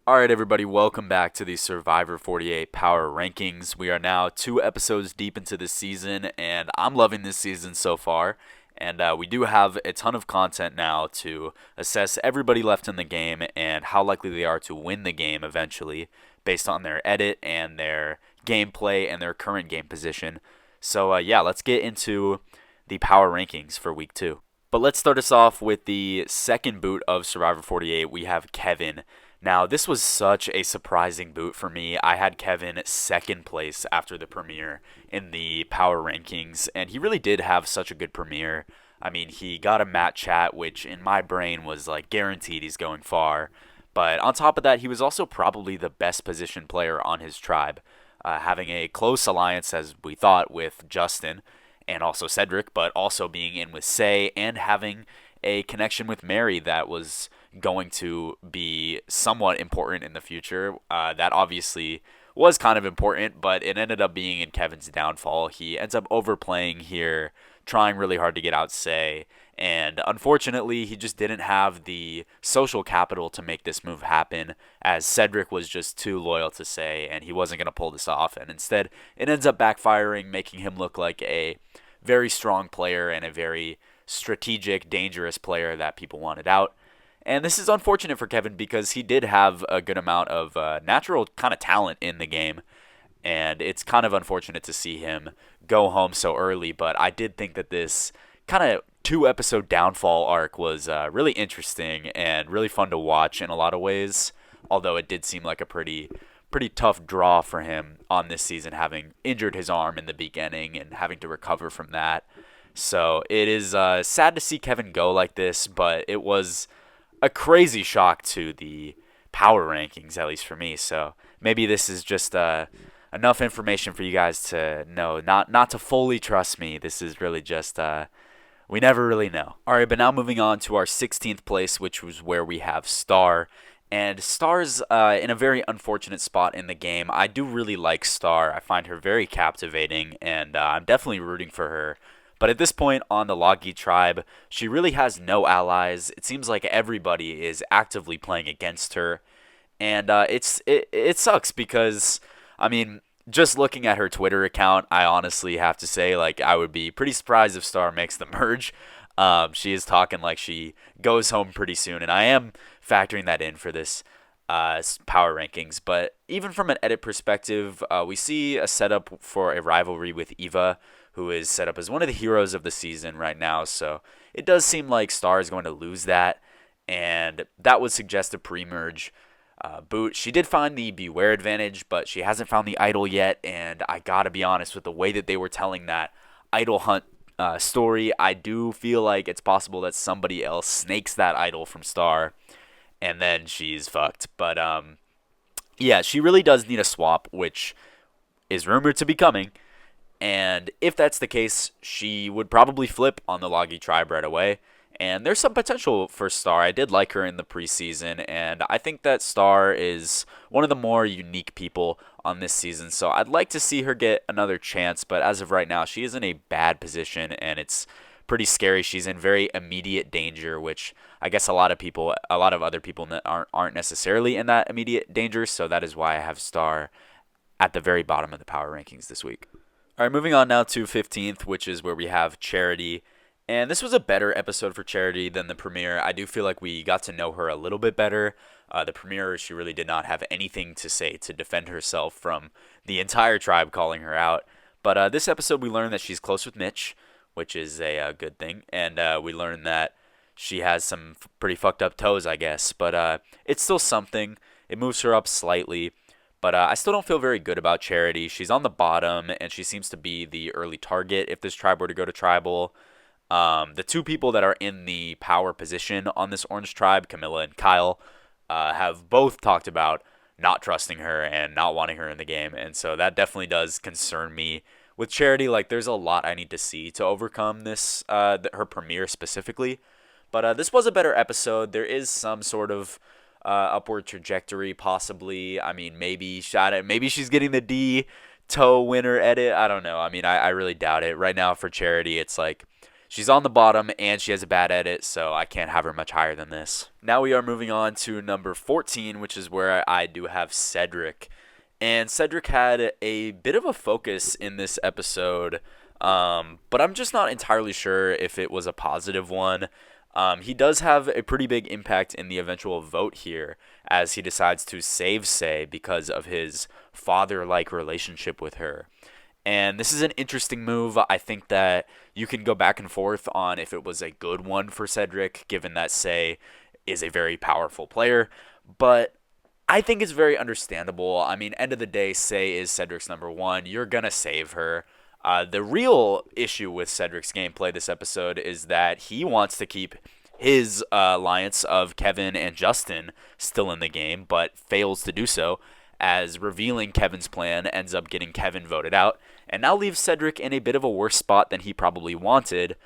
All right, everybody, welcome back to the Survivor 48 Power Rankings. We are now 2 episodes deep into this season, and I'm loving this season so far. And we do have a ton of content now to assess everybody left in the game and how likely they are to win the game eventually based on their edit and their gameplay and their current game position. So, yeah, let's get into the Power Rankings for week 2. But let's start us off with the second boot of Survivor 48. We have Kevin. Now, this was such a surprising boot for me. I had Kevin second place after the premiere in the power rankings, and he really did have such a good premiere. I mean, he got a mat chat, which in my brain was like guaranteed he's going far. But on top of that, he was also probably the best positioned player on his tribe, having a close alliance, as we thought, with Justin and also Cedric, but also being in with Say and having a connection with Mary that was going to be somewhat important in the future. That obviously was kind of important, but it ended up being in Kevin's downfall. He ends up overplaying here, trying really hard to get out Say, and unfortunately, he just didn't have the social capital to make this move happen, as Cedric was just too loyal to Say, and he wasn't going to pull this off, and instead, it ends up backfiring, making him look like a very strong player and a very strategic, dangerous player that people wanted out. And this is unfortunate for Kevin because he did have a good amount of natural kind of talent in the game. And it's kind of unfortunate to see him go home so early. But I did think that this kind of 2 episode downfall arc was really interesting and really fun to watch in a lot of ways. Although it did seem like a pretty tough draw for him on this season, having injured his arm in the beginning and having to recover from that. So it is sad to see Kevin go like this, but it was a crazy shock to the power rankings, at least for me. So maybe this is just enough information for you guys to know, not to fully trust me. This is really just we never really know. All right, but now moving on to our 16th place, which was where we have Star. And Star's in a very unfortunate spot in the game. I do really like Star. I find her very captivating, and I'm definitely rooting for her. But at this point on the Logi tribe, she really has no allies. It seems like everybody is actively playing against her. And it sucks because, I mean, just looking at her Twitter account, I honestly have to say, like, I would be pretty surprised if Star makes the merge. She is talking like she goes home pretty soon, and I am factoring that in for this power rankings. But even from an edit perspective, we see a setup for a rivalry with Eva, who is set up as one of the heroes of the season right now. So it does seem like Star is going to lose that, and that would suggest a pre-merge boot. She did find the Beware advantage, but she hasn't found the idol yet, and I gotta be honest, with the way that they were telling that idol hunt story, I do feel like it's possible that somebody else snakes that idol from Star, and then she's fucked. But yeah, she really does need a swap, which is rumored to be coming. And if that's the case, she would probably flip on the Logi tribe right away. And there's some potential for Star. I did like her in the preseason, and I think that Star is one of the more unique people on this season. So I'd like to see her get another chance, but as of right now, she is in a bad position, and it's pretty scary. She's in very immediate danger, which I guess a lot of other people aren't necessarily in that immediate danger. So that is why I have Star at the very bottom of the power rankings this week. All right, moving on now to 15th, which is where we have Charity. And this was a better episode for Charity than the premiere. I do feel like we got to know her a little bit better. The premiere, she really did not have anything to say to defend herself from the entire tribe calling her out. But this episode, we learned that she's close with Mitch, which is a good thing. And we learned that she has some pretty fucked up toes, I guess. But it's still something. It moves her up slightly. But I still don't feel very good about Charity. She's on the bottom, and she seems to be the early target if this tribe were to go to tribal. The two people that are in the power position on this orange tribe, Camilla and Kyle, have both talked about not trusting her and not wanting her in the game. And so that definitely does concern me. With Charity, like, there's a lot I need to see to overcome this, her premiere specifically. But this was a better episode. There is some sort of upward trajectory, possibly. I mean, maybe she's getting the D toe winner edit. I don't know. I mean, I really doubt it. Right now for Charity, it's like she's on the bottom and she has a bad edit, so I can't have her much higher than this. Now we are moving on to number 14, which is where I do have Cedric. And Cedric had a bit of a focus in this episode, but I'm just not entirely sure if it was a positive one. He does have a pretty big impact in the eventual vote here, as he decides to save Say because of his father like relationship with her. And this is an interesting move. I think that you can go back and forth on if it was a good one for Cedric, given that Say is a very powerful player. But I think it's very understandable. I mean, end of the day, Say is Cedric's number one. You're going to save her. The real issue with Cedric's gameplay this episode is that he wants to keep his alliance of Kevin and Justin still in the game, but fails to do so, as revealing Kevin's plan ends up getting Kevin voted out, and now leaves Cedric in a bit of a worse spot than he probably wanted.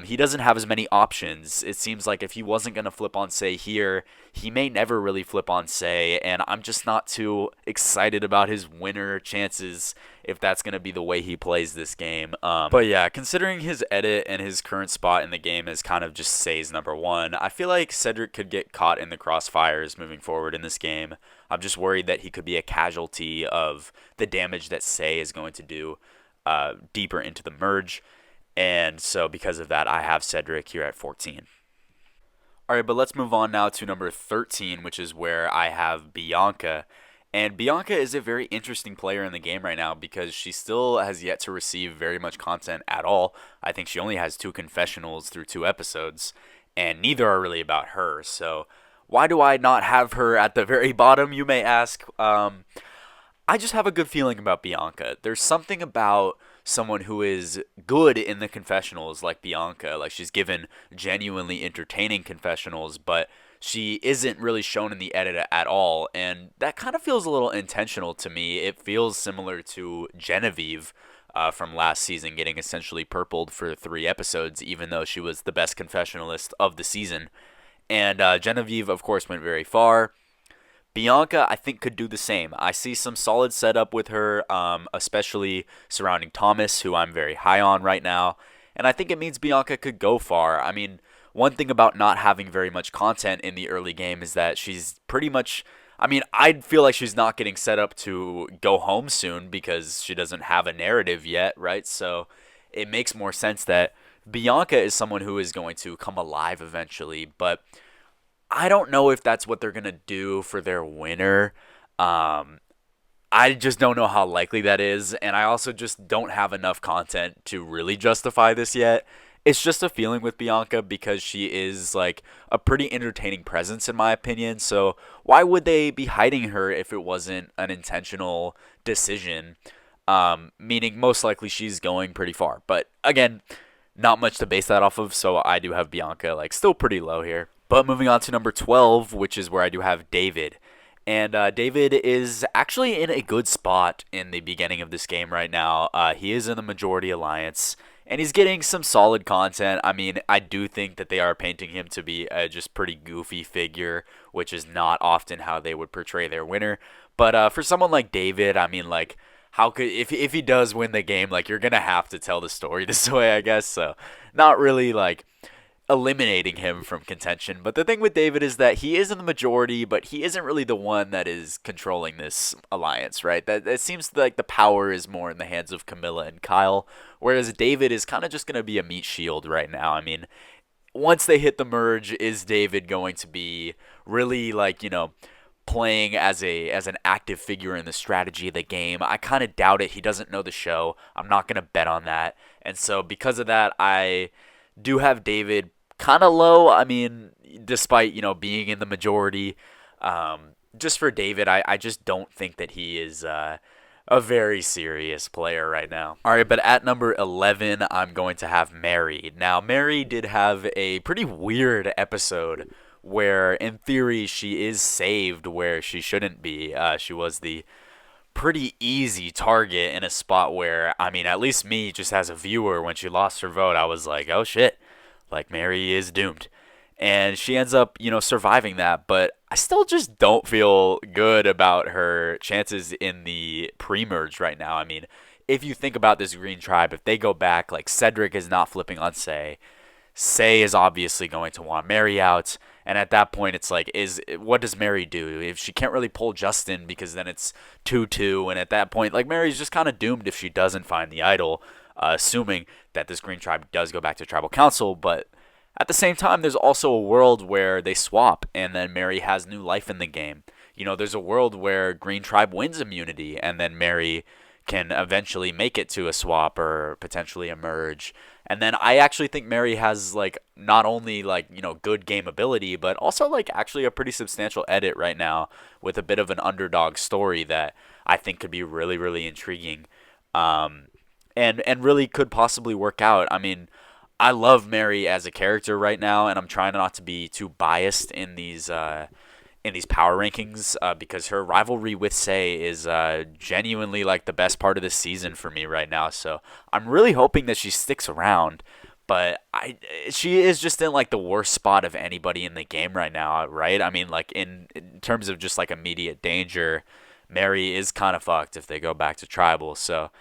He doesn't have as many options. It seems like if he wasn't going to flip on Say here, he may never really flip on Say, and I'm just not too excited about his winner chances if that's going to be the way he plays this game. But yeah, considering his edit and his current spot in the game is kind of just Say's number one, I feel like Cedric could get caught in the crossfires moving forward in this game. I'm just worried that he could be a casualty of the damage that Say is going to do deeper into the merge. And so because of that, I have Cedric here at 14. All right, but let's move on now to number 13, which is where I have Bianca. And Bianca is a very interesting player in the game right now because she still has yet to receive very much content at all. I think she only has 2 confessionals through 2 episodes, and neither are really about her. So why do I not have her at the very bottom, you may ask? I just have a good feeling about Bianca. There's something about someone who is good in the confessionals like Bianca. Like, she's given genuinely entertaining confessionals, but she isn't really shown in the edit at all. And that kind of feels a little intentional to me. It feels similar to Genevieve from last season getting essentially purpled for 3 episodes, even though she was the best confessionalist of the season. And Genevieve, of course, went very far. Bianca, I think, could do the same. I see some solid setup with her, especially surrounding Thomas, who I'm very high on right now. And I think it means Bianca could go far. I mean, one thing about not having very much content in the early game is that she's pretty much... I mean, I feel like she's not getting set up to go home soon because she doesn't have a narrative yet, right? So it makes more sense that Bianca is someone who is going to come alive eventually, but I don't know if that's what they're going to do for their winner. I just don't know how likely that is, and I also just don't have enough content to really justify this yet. It's just a feeling with Bianca because she is like a pretty entertaining presence in my opinion. So why would they be hiding her if it wasn't an intentional decision? Meaning most likely she's going pretty far. But again, not much to base that off of, so I do have Bianca like still pretty low here. But moving on to number 12, which is where I do have David. And David is actually in a good spot in the beginning of this game right now. He is in the majority alliance, and he's getting some solid content. I mean, I do think that they are painting him to be a just pretty goofy figure, which is not often how they would portray their winner. But for someone like David, I mean, like, how could if he does win the game, like, you're gonna have to tell the story this way, I guess. So not really like eliminating him from contention. But the thing with David is that he is in the majority, but he isn't really the one that is controlling this alliance, right? That it seems like the power is more in the hands of Camilla and Kyle, whereas David is kind of just going to be a meat shield right now. I mean, once they hit the merge, is David going to be really like, playing as an active figure in the strategy of the game? I kind of doubt it. He doesn't know the show. I'm not going to bet on that. And so because of that, I do have David kind of low. I mean, despite, being in the majority, just for David, I just don't think that he is a very serious player right now. All right, but at number 11, I'm going to have Mary. Now, Mary did have a pretty weird episode where, in theory, she is saved where she shouldn't be. She was the pretty easy target in a spot where, I mean, at least me, just as a viewer, when she lost her vote, I was like, oh shit, like, Mary is doomed. And she ends up, surviving that, but I still just don't feel good about her chances in the pre-merge right now. I mean, if you think about this Green Tribe, if they go back, like Cedric is not flipping on Say. Say is obviously going to want Mary out. And at that point, it's like, what does Mary do? If she can't really pull Justin because then it's 2-2. And at that point, like Mary's just kind of doomed if she doesn't find the idol, assuming that this Green Tribe does go back to Tribal Council. But at the same time, there's also a world where they swap and then Mary has new life in the game. There's a world where Green Tribe wins immunity and then Mary can eventually make it to a swap or potentially emerge. And then I actually think Mary has like not only like, good game ability, but also like actually a pretty substantial edit right now with a bit of an underdog story that I think could be really, really intriguing. And really could possibly work out. I mean, I love Mary as a character right now, and I'm trying not to be too biased in these power rankings because her rivalry with Say is genuinely like the best part of the season for me right now. So I'm really hoping that she sticks around. But she is just in like the worst spot of anybody in the game right now, right? I mean, like in terms of just like immediate danger, Mary is kind of fucked if they go back to tribal. So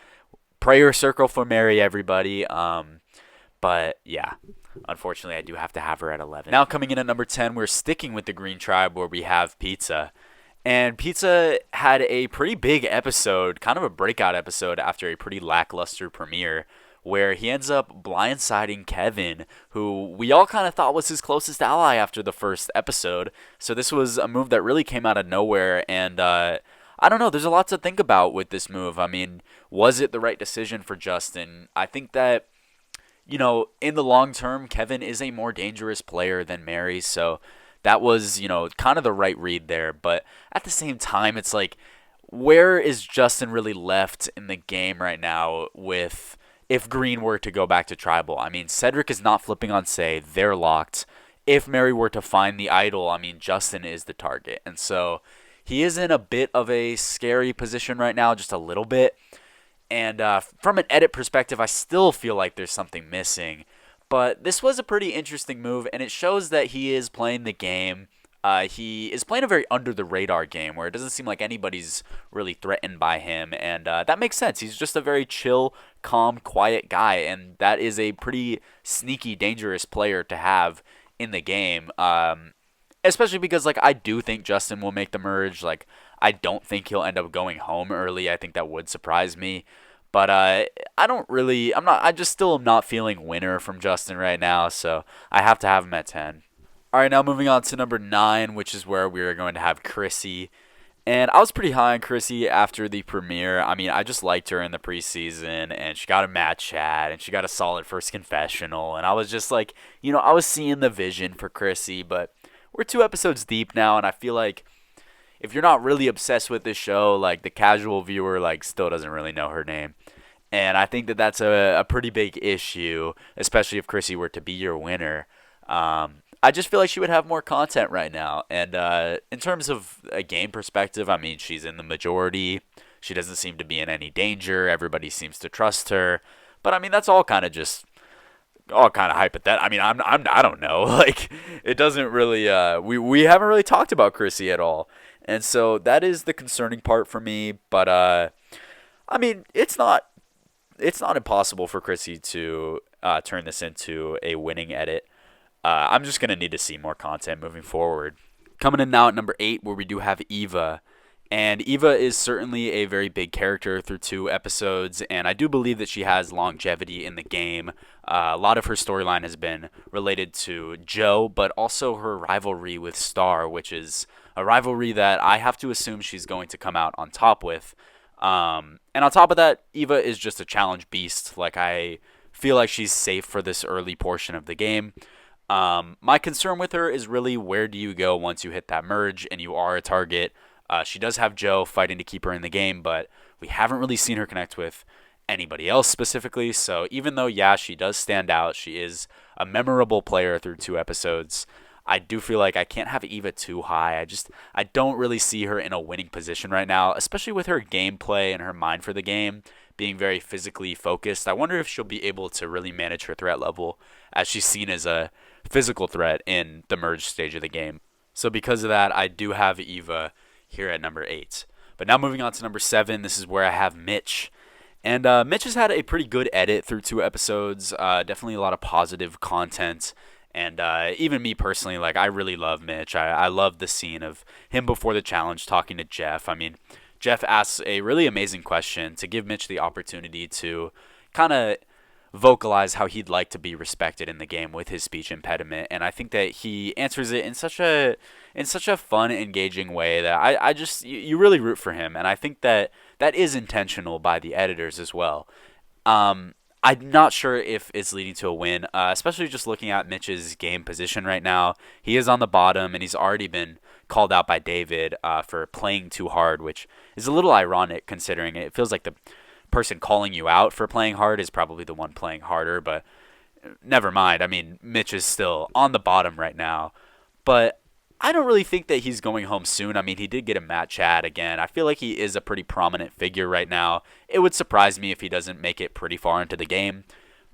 prayer circle for Mary, everybody. But yeah, unfortunately, I do have to have her at 11. Now coming in at number 10, we're sticking with the Green Tribe where we have Pizza. And Pizza had a pretty big episode, kind of a breakout episode after a pretty lackluster premiere, where he ends up blindsiding Kevin, who we all kind of thought was his closest ally after the first episode. So this was a move that really came out of nowhere, and I don't know, there's a lot to think about with this move. I mean, was it the right decision for Justin? I think that, in the long term, Kevin is a more dangerous player than Mary, so that was, kind of the right read there. But at the same time, it's like, where is Justin really left in the game right now with if Green were to go back to Tribal? I mean, Cedric is not flipping on Say. They're locked. If Mary were to find the idol, I mean, Justin is the target. And so he is in a bit of a scary position right now, just a little bit. And from an edit perspective, I still feel like there's something missing. But this was a pretty interesting move, and it shows that he is playing the game. He is playing a very under-the-radar game where it doesn't seem like anybody's really threatened by him. And that makes sense. He's just a very chill, calm, quiet guy. And that is a pretty sneaky, dangerous player to have in the game. Especially because, like, I do think Justin will make the merge. Like, I don't think he'll end up going home early. I think that would surprise me. But I just still am not feeling winner from Justin right now, so I have to have him at 10. All right, now moving on to number 9, which is where we are going to have Chrissy. And I was pretty high on Chrissy after the premiere. I mean, I just liked her in the preseason, and she got a match chat, and she got a solid first confessional. And I was just like, I was seeing the vision for Chrissy, but we're 2 episodes deep now, and I feel like if you're not really obsessed with this show, like the casual viewer, like still doesn't really know her name. And I think that that's a pretty big issue, especially if Chrissy were to be your winner. I just feel like she would have more content right now. And in terms of a game perspective, I mean, she's in the majority. She doesn't seem to be in any danger. Everybody seems to trust her. But I mean, that's all kind of hypothetical. I mean, I don't know. Like, it doesn't really. We haven't really talked about Chrissy at all. And so that is the concerning part for me. But I mean, it's not impossible for Chrissy to turn this into a winning edit. I'm just going to need to see more content moving forward. Coming in now at number 8, where we do have Eva. And Eva is certainly a very big character through 2 episodes, and I do believe that she has longevity in the game. A lot of her storyline has been related to Joe, but also her rivalry with Star, which is a rivalry that I have to assume she's going to come out on top with. And on top of that, Eva is just a challenge beast. Like, I feel like she's safe for this early portion of the game. My concern with her is really, where do you go once you hit that merge and you are a target? She does have Joe fighting to keep her in the game, but we haven't really seen her connect with anybody else specifically. So even though, yeah, she does stand out, she is a memorable player through 2 episodes, I do feel like I can't have Eva too high. I don't really see her in a winning position right now, especially with her gameplay and her mind for the game being very physically focused. I wonder if she'll be able to really manage her threat level, as she's seen as a physical threat in the merge stage of the game. So because of that, I do have Eva here at number 8. But now moving on to number 7, this is where I have Mitch. And Mitch has had a pretty good edit through 2 episodes. Definitely a lot of positive content. And even me personally, like I really love Mitch. I love the scene of him before the challenge talking to Jeff. I mean, Jeff asks a really amazing question to give Mitch the opportunity to kind of vocalize how he'd like to be respected in the game with his speech impediment, and I think that he answers it in such a fun, engaging way that I just you really root for him, and I think that that is intentional by the editors as well. I'm not sure if it's leading to a win, especially just looking at Mitch's game position right now. He is on the bottom, and he's already been called out by David for playing too hard, which is a little ironic considering it feels like the person calling you out for playing hard is probably the one playing harder, but never mind. I mean, Mitch is still on the bottom right now, but I don't really think that he's going home soon. I mean, he did get a match ad again. I feel like he is a pretty prominent figure right now. It would surprise me if he doesn't make it pretty far into the game,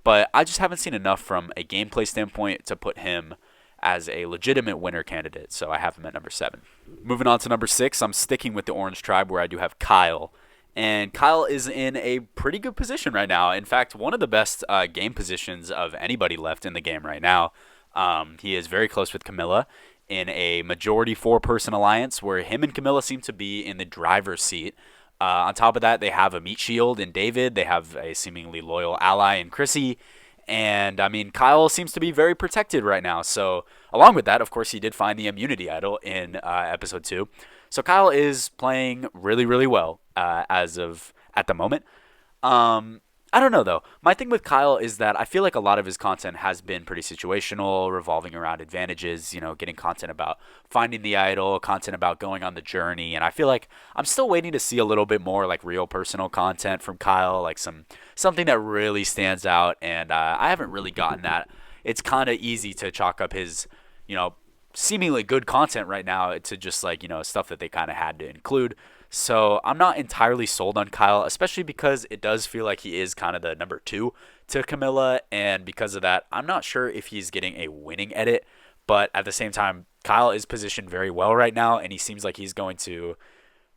but I just haven't seen enough from a gameplay standpoint to put him as a legitimate winner candidate, so I have him at number 7. Moving on to number 6, I'm sticking with the Orange Tribe where I do have Kyle. And Kyle is in a pretty good position right now. In fact, one of the best game positions of anybody left in the game right now. He is very close with Camilla in a majority 4-person alliance where him and Camilla seem to be in the driver's seat. On top of that, they have a meat shield in David. They have a seemingly loyal ally in Chrissy. And, I mean, Kyle seems to be very protected right now. So, along with that, of course, he did find the immunity idol in episode 2. So Kyle is playing really, really well as of at the moment. I don't know, though. My thing with Kyle is that I feel like a lot of his content has been pretty situational, revolving around advantages, getting content about finding the idol, content about going on the journey. And I feel like I'm still waiting to see a little bit more like real personal content from Kyle, like something that really stands out. And I haven't really gotten that. It's kind of easy to chalk up his, seemingly good content right now to just like, stuff that they kind of had to include. So I'm not entirely sold on Kyle, especially because it does feel like he is kind of the number 2 to Camilla. And because of that, I'm not sure if he's getting a winning edit. But at the same time, Kyle is positioned very well right now, and he seems like he's going to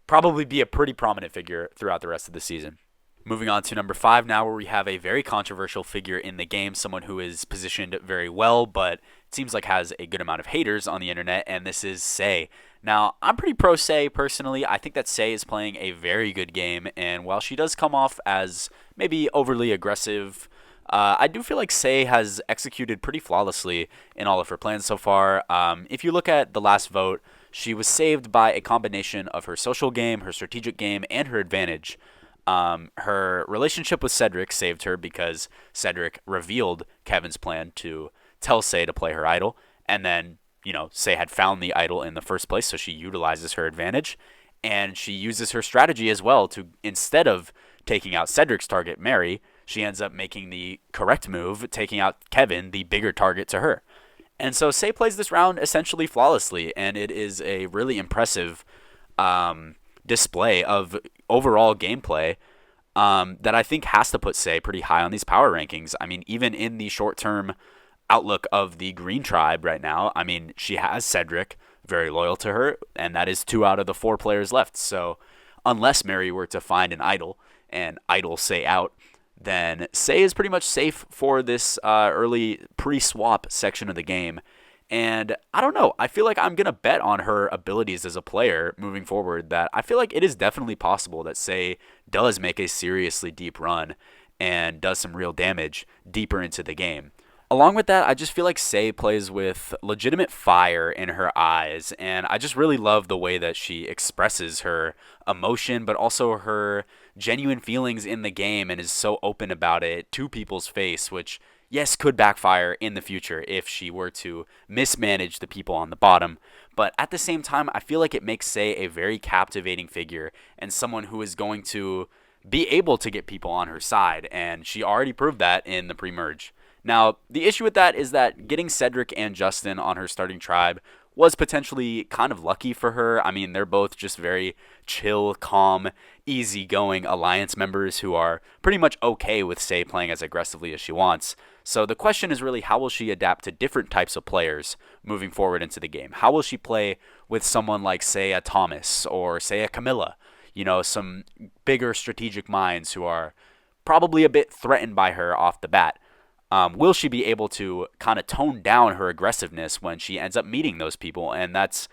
probably be a pretty prominent figure throughout the rest of the season. Moving on to number 5 now, where we have a very controversial figure in the game, someone who is positioned very well, but it seems like has a good amount of haters on the internet, and this is Say. Now, I'm pretty pro Say personally. I think that Say is playing a very good game, and while she does come off as maybe overly aggressive, I do feel like Say has executed pretty flawlessly in all of her plans so far. If you look at the last vote, she was saved by a combination of her social game, her strategic game, and her advantage. Her relationship with Cedric saved her because Cedric revealed Kevin's plan to tell Say to play her idol, and then, Say had found the idol in the first place, so she utilizes her advantage, and she uses her strategy as well to, instead of taking out Cedric's target, Mary, she ends up making the correct move, taking out Kevin, the bigger target to her. And so Say plays this round essentially flawlessly, and it is a really impressive display of overall gameplay that I think has to put Say pretty high on these power rankings. I mean, even in the short-term outlook of the Green Tribe right now, I mean, she has Cedric, very loyal to her, and that is 2 out of the 4 players left. So unless Mary were to find an idol and idol Say out, then Say is pretty much safe for this early pre-swap section of the game. And I don't know. I feel like I'm going to bet on her abilities as a player moving forward that I feel like it is definitely possible that Say does make a seriously deep run and does some real damage deeper into the game. Along with that, I just feel like Say plays with legitimate fire in her eyes, and I just really love the way that she expresses her emotion, but also her genuine feelings in the game and is so open about it to people's face, which, yes, could backfire in the future if she were to mismanage the people on the bottom. But at the same time, I feel like it makes Say a very captivating figure and someone who is going to be able to get people on her side, and she already proved that in the pre-merge. Now, the issue with that is that getting Cedric and Justin on her starting tribe was potentially kind of lucky for her. I mean, they're both just very chill, calm, easygoing alliance members who are pretty much okay with Say playing as aggressively as she wants. So the question is really, how will she adapt to different types of players moving forward into the game? How will she play with someone like, say, a Thomas or, say, a Camilla? Some bigger strategic minds who are probably a bit threatened by her off the bat. Will she be able to kind of tone down her aggressiveness when she ends up meeting those people? And that's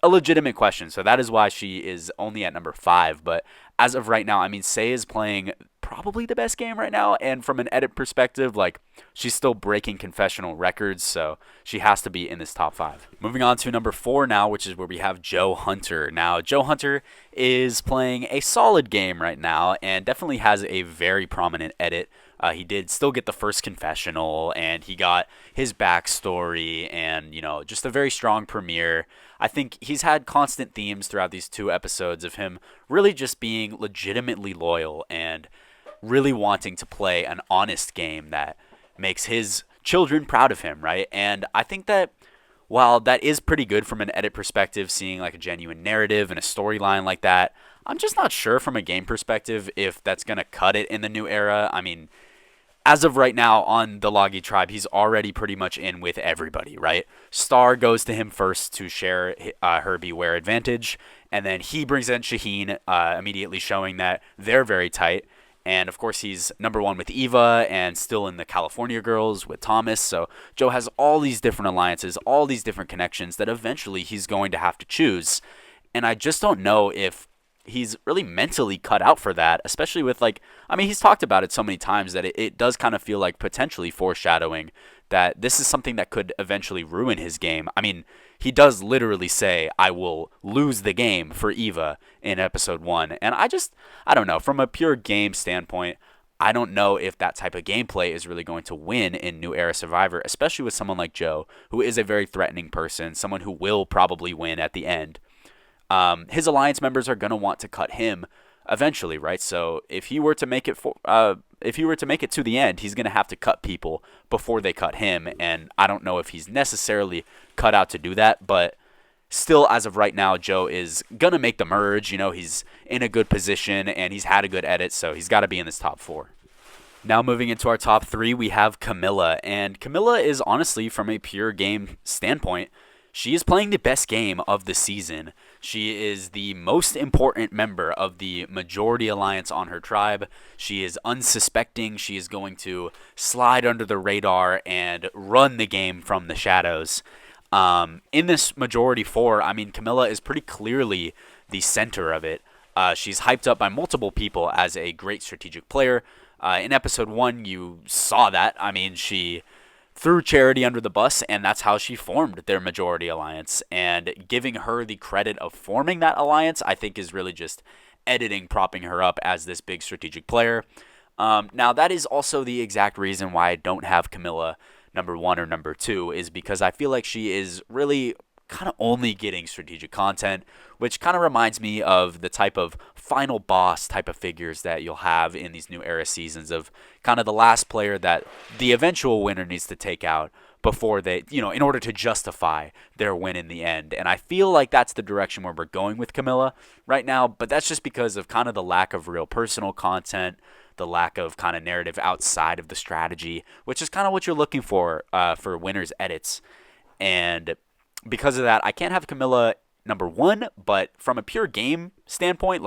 a legitimate question. So that is why she is only at number 5. But as of right now, I mean, Sei is playing probably the best game right now. And from an edit perspective, like, she's still breaking confessional records. So she has to be in this top 5. Moving on to number 4 now, which is where we have Joe Hunter. Now, Joe Hunter is playing a solid game right now and definitely has a very prominent edit. He did still get the first confessional, and he got his backstory, and, just a very strong premiere. I think he's had constant themes throughout these 2 episodes of him really just being legitimately loyal and really wanting to play an honest game that makes his children proud of him, right? And I think that while that is pretty good from an edit perspective, seeing like a genuine narrative and a storyline like that, I'm just not sure from a game perspective if that's going to cut it in the new era. I mean, as of right now on the Logi tribe, he's already pretty much in with everybody, right? Star goes to him first to share her beware advantage, and then he brings in Shaheen, immediately showing that they're very tight. And of course, he's number 1 with Eva and still in the California girls with Thomas. So Joe has all these different alliances, all these different connections that eventually he's going to have to choose. And I just don't know if he's really mentally cut out for that, especially with he's talked about it so many times that it does kind of feel like potentially foreshadowing that this is something that could eventually ruin his game. I mean, he does literally say, I will lose the game for Eva in episode 1. And I don't know. From a pure game standpoint, I don't know if that type of gameplay is really going to win in New Era Survivor, especially with someone like Joe, who is a very threatening person, someone who will probably win at the end. His alliance members are going to want to cut him eventually, right? So if he were to make it to the end, he's going to have to cut people before they cut him, and I don't know if he's necessarily cut out to do that, but still, as of right now, Joe is going to make the merge. He's in a good position, and he's had a good edit, so he's got to be in this top 4. Now moving into our top 3, we have Camilla, and Camilla is honestly, from a pure game standpoint, she is playing the best game of the season. She is the most important member of the majority alliance on her tribe. She is unsuspecting. She is going to slide under the radar and run the game from the shadows. In this majority 4, I mean, Camilla is pretty clearly the center of it. She's hyped up by multiple people as a great strategic player. In episode 1, you saw that. I mean, she threw Charity under the bus, and that's how she formed their majority alliance. And giving her the credit of forming that alliance, I think, is really just editing, propping her up as this big strategic player. Now, that is also the exact reason why I don't have Camilla number 1 or number 2, is because I feel like she is really kind of only getting strategic content, which kind of reminds me of the type of final boss type of figures that you'll have in these New Era seasons, of kind of the last player that the eventual winner needs to take out before they, in order to justify their win in the end. And I feel like that's the direction where we're going with Camilla right now, but that's just because of kind of the lack of real personal content, the lack of kind of narrative outside of the strategy, which is kind of what you're looking for winners edits. And because of that, I can't have Camilla number 1, but from a pure game standpoint,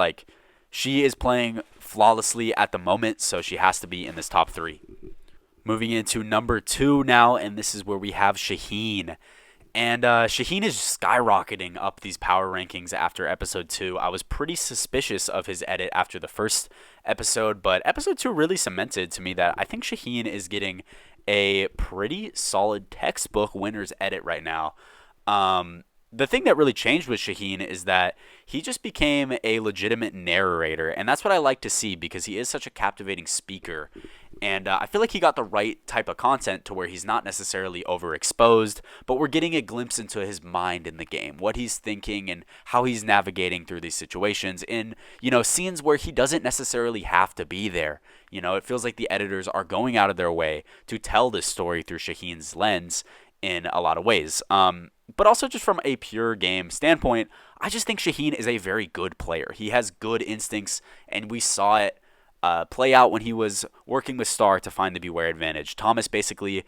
she is playing flawlessly at the moment, so she has to be in this top 3. Moving into number 2 now, and this is where we have Shaheen. And Shaheen is skyrocketing up these power rankings after episode 2. I was pretty suspicious of his edit after the first episode, but episode 2 really cemented to me that I think Shaheen is getting a pretty solid textbook winner's edit right now. The thing that really changed with Shaheen is that he just became a legitimate narrator, and that's what I like to see because he is such a captivating speaker. And I feel like he got the right type of content to where he's not necessarily overexposed, but we're getting a glimpse into his mind in the game, what he's thinking and how he's navigating through these situations in, scenes where he doesn't necessarily have to be there. It feels like the editors are going out of their way to tell this story through Shaheen's lens in a lot of ways. But also just from a pure game standpoint, I just think Shaheen is a very good player. He has good instincts, and we saw it play out when he was working with Star to find the Beware advantage. Thomas basically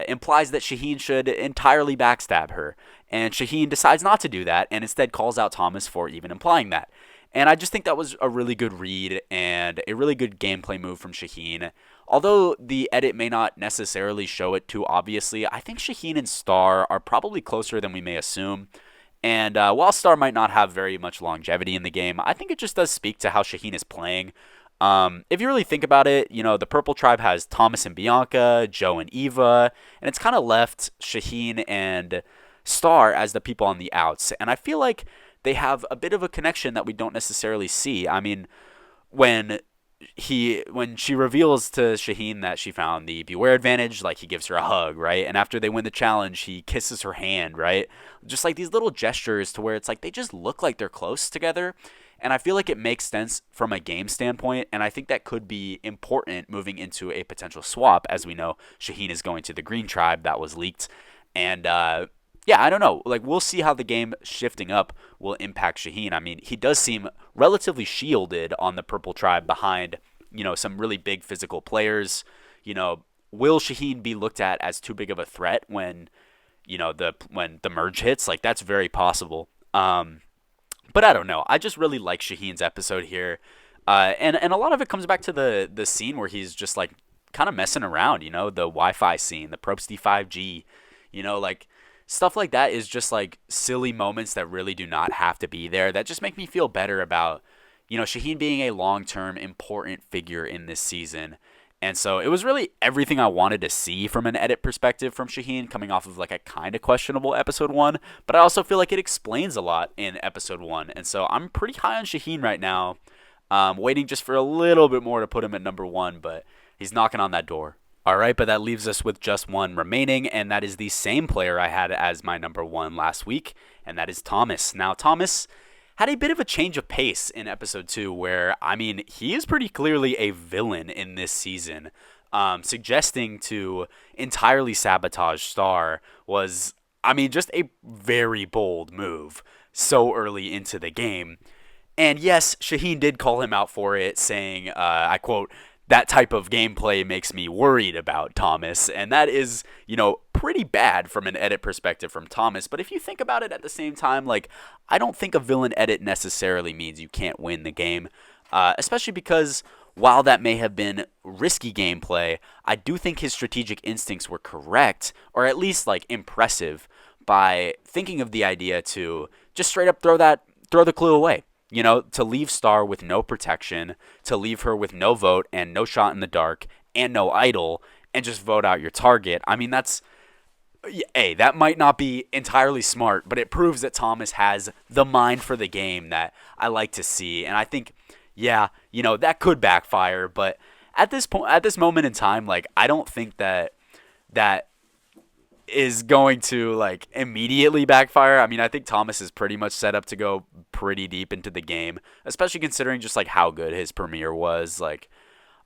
implies that Shaheen should entirely backstab her, and Shaheen decides not to do that and instead calls out Thomas for even implying that. And I just think that was a really good read and a really good gameplay move from Shaheen. Although the edit may not necessarily show it too obviously, I think Shaheen and Star are probably closer than we may assume. And while Star might not have very much longevity in the game, I think it just does speak to how Shaheen is playing. If you really think about it, the Purple Tribe has Thomas and Bianca, Joe and Eva, and it's kind of left Shaheen and Star as the people on the outs. And I feel like they have a bit of a connection that we don't necessarily see. I mean, when when she reveals to Shaheen that she found the Beware advantage, like he gives her a hug, right? And after they win the challenge, he kisses her hand, right? Just like these little gestures to where it's like they just look like they're close together. And I feel like it makes sense from a game standpoint, and I think that could be important moving into a potential swap. As we know, Shaheen is going to the Green Tribe, that was leaked. And yeah, I don't know. Like, we'll see how the game shifting up will impact Shaheen. I mean, he does seem relatively shielded on the Purple Tribe behind, some really big physical players. Will Shaheen be looked at as too big of a threat when, when the merge hits? Like, that's very possible. But I don't know. I just really like Shaheen's episode here. And a lot of it comes back to the scene where he's just, like, kind of messing around, the Wi-Fi scene, the Probsty 5G, like, stuff like that is just like silly moments that really do not have to be there, that just make me feel better about, Shaheen being a long-term important figure in this season. And so it was really everything I wanted to see from an edit perspective from Shaheen, coming off of like a kind of questionable episode 1, but I also feel like it explains a lot in episode 1. And so I'm pretty high on Shaheen right now, waiting just for a little bit more to put him at number 1, but he's knocking on that door. All right, but that leaves us with just one remaining, and that is the same player I had as my number 1 last week, and that is Thomas. Now, Thomas had a bit of a change of pace in episode 2, where, I mean, he is pretty clearly a villain in this season. Suggesting to entirely sabotage Star was, I mean, just a very bold move so early into the game. And yes, Shaheen did call him out for it, saying, I quote, "That type of gameplay makes me worried about Thomas." And that is, pretty bad from an edit perspective from Thomas. But if you think about it at the same time, like, I don't think a villain edit necessarily means you can't win the game. Especially because while that may have been risky gameplay, I do think his strategic instincts were correct, or at least, like, impressive, by thinking of the idea to just straight up throw the clue away. To leave Star with no protection, to leave her with no vote and no shot in the dark and no idol, and just vote out your target. I mean, that might not be entirely smart, but it proves that Thomas has the mind for the game that I like to see. And I think, yeah, that could backfire, but at this moment in time, like, I don't think that is going to, like, immediately backfire. I mean, I think Thomas is pretty much set up to go pretty deep into the game, especially considering just, like, how good his premiere was. Like,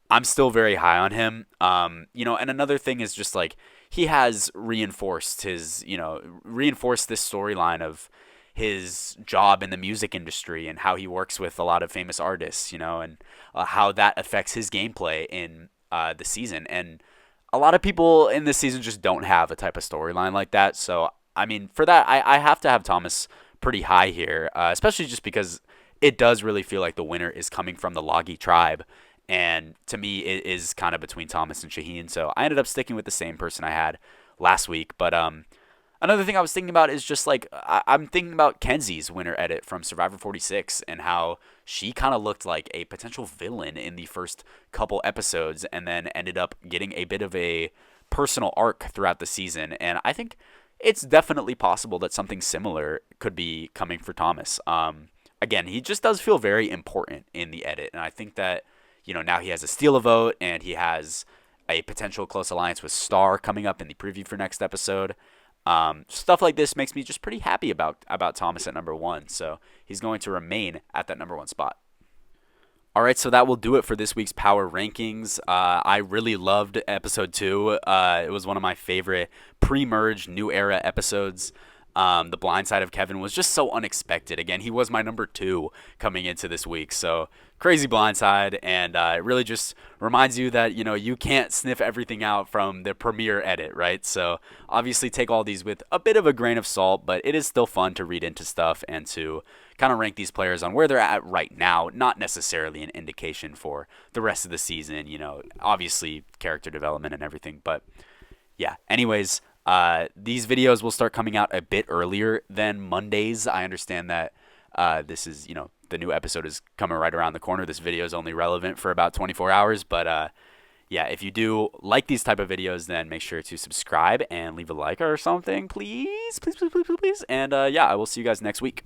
I'm still very high on him. And another thing is just, like, he has reinforced this storyline of his job in the music industry and how he works with a lot of famous artists, and how that affects his gameplay in the season. And a lot of people in this season just don't have a type of storyline like that. So, I mean, for that, I have to have Thomas pretty high here, especially just because it does really feel like the winner is coming from the Logi tribe. And to me, it is kind of between Thomas and Shaheen. So I ended up sticking with the same person I had last week. But another thing I was thinking about is just, like, I'm thinking about Kenzie's winner edit from Survivor 46 and how she kind of looked like a potential villain in the first couple episodes and then ended up getting a bit of a personal arc throughout the season. And I think it's definitely possible that something similar could be coming for Thomas. Again, he just does feel very important in the edit. And I think that, now he has a steal a vote and he has a potential close alliance with Star coming up in the preview for next episode. Stuff like this makes me just pretty happy about Thomas at number 1. So he's going to remain at that number 1 spot. All right, so that will do it for this week's Power Rankings. I really loved episode 2. It was one of my favorite pre-merge New Era episodes. The blind side of Kevin was just so unexpected. Again, he was my number 2 coming into this week. So crazy blind side, and it really just reminds you that, you can't sniff everything out from the premiere edit, right? So obviously take all these with a bit of a grain of salt, but it is still fun to read into stuff and to kind of rank these players on where they're at right now, not necessarily an indication for the rest of the season. Obviously character development and everything, but yeah. Anyways, these videos will start coming out a bit earlier than Mondays. I understand that this is, the new episode is coming right around the corner. This video is only relevant for about 24 hours, but yeah, if you do like these type of videos, then make sure to subscribe and leave a like or something, please, please, please, please, please. And yeah, I will see you guys next week.